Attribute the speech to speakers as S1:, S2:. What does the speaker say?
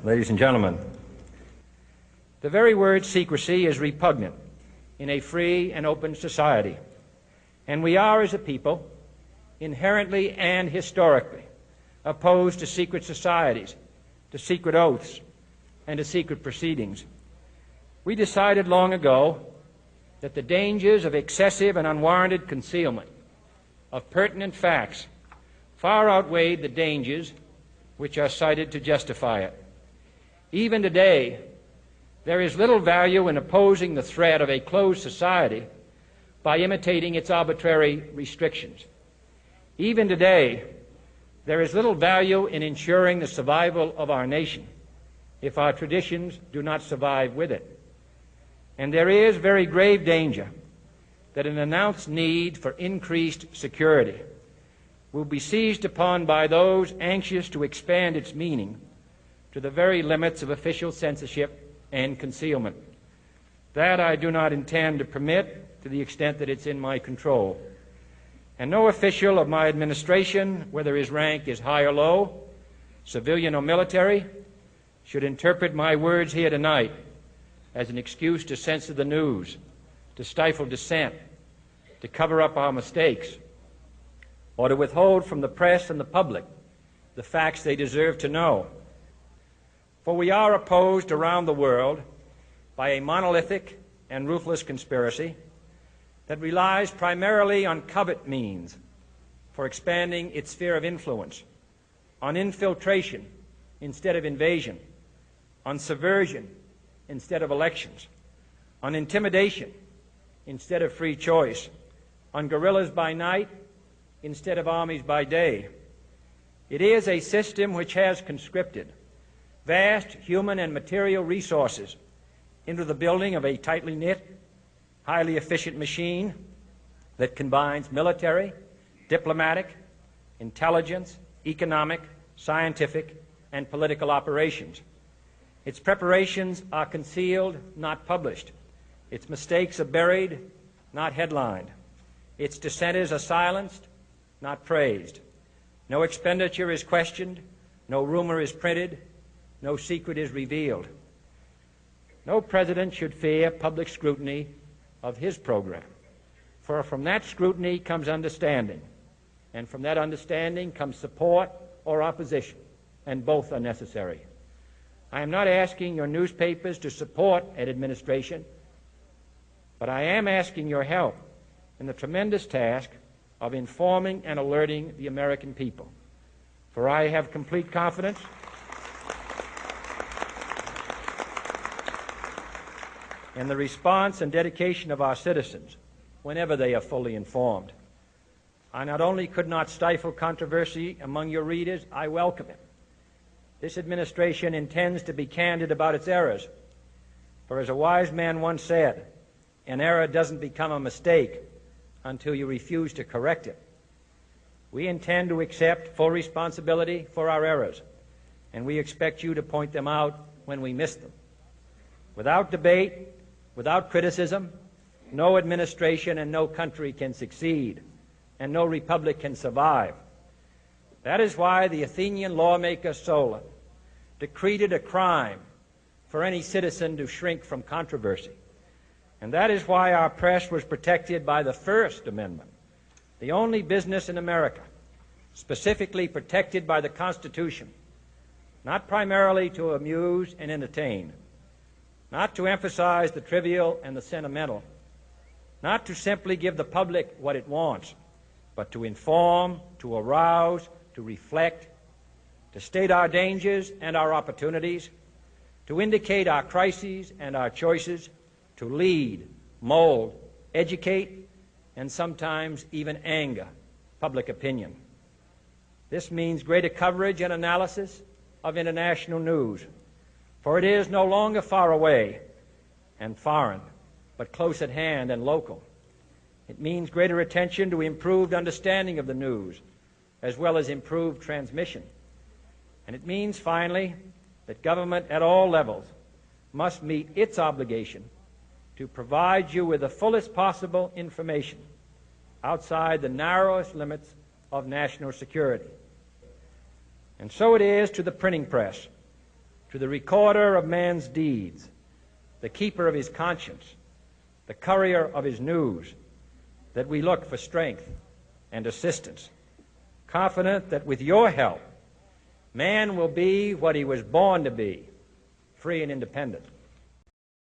S1: Ladies and gentlemen, the very word secrecy is repugnant in a free and open society, and we are, as a people, inherently and historically opposed to secret societies, to secret oaths, and to secret proceedings. We decided long ago that the dangers of excessive and unwarranted concealment of pertinent facts far outweighed the dangers which are cited to justify it. Even today, there is little value in opposing the threat of a closed society by imitating its arbitrary restrictions. Even today, there is little value in ensuring the survival of our nation if our traditions do not survive with it. And there is very grave danger that an announced need for increased security will be seized upon by those anxious to expand its meaning to the very limits of official censorship and concealment. That I do not intend to permit to the extent that it's in my control. And no official of my administration, whether his rank is high or low, civilian or military, should interpret my words here tonight as an excuse to censor the news, to stifle dissent, to cover up our mistakes, or to withhold from the press and the public the facts they deserve to know. For we are opposed around the world by a monolithic and ruthless conspiracy that relies primarily on covert means for expanding its sphere of influence, on infiltration instead of invasion, on subversion instead of elections, on intimidation instead of free choice, on guerrillas by night instead of armies by day. It is a system which has conscripted vast human and material resources into the building of a tightly knit, highly efficient machine that combines military, diplomatic, intelligence, economic, scientific, and political operations. Its preparations are concealed, not published. Its mistakes are buried, not headlined. Its dissenters are silenced, not praised. No expenditure is questioned, no rumor is printed, no secret is revealed. No president should fear public scrutiny of his program, for from that scrutiny comes understanding, and from that understanding comes support or opposition, and both are necessary. I am not asking your newspapers to support an administration, but I am asking your help in the tremendous task of informing and alerting the American people. For I have complete confidence in the response and dedication of our citizens whenever they are fully informed. I not only could not stifle controversy among your readers, I welcome it. This administration intends to be candid about its errors. For as a wise man once said, an error doesn't become a mistake until you refuse to correct it. We intend to accept full responsibility for our errors, and we expect you to point them out when we miss them. Without debate, without criticism, no administration and no country can succeed, and no republic can survive. That is why the Athenian lawmaker Solon decreed it a crime for any citizen to shrink from controversy. And that is why our press was protected by the First Amendment, the only business in America specifically protected by the Constitution, not primarily to amuse and entertain, not to emphasize the trivial and the sentimental, not to simply give the public what it wants, but to inform, to arouse, to reflect, to state our dangers and our opportunities, to indicate our crises and our choices, to lead, mold, educate, and sometimes even anger public opinion. This means greater coverage and analysis of international news, for it is no longer far away and foreign, but close at hand and local. It means greater attention to improved understanding of the news, as well as improved transmission. And it means, finally, that government at all levels must meet its obligation to provide you with the fullest possible information outside the narrowest limits of national security. And so it is to the printing press, to the recorder of man's deeds, the keeper of his conscience, the courier of his news, that we look for strength and assistance, confident that with your help, man will be what he was born to be, free and independent.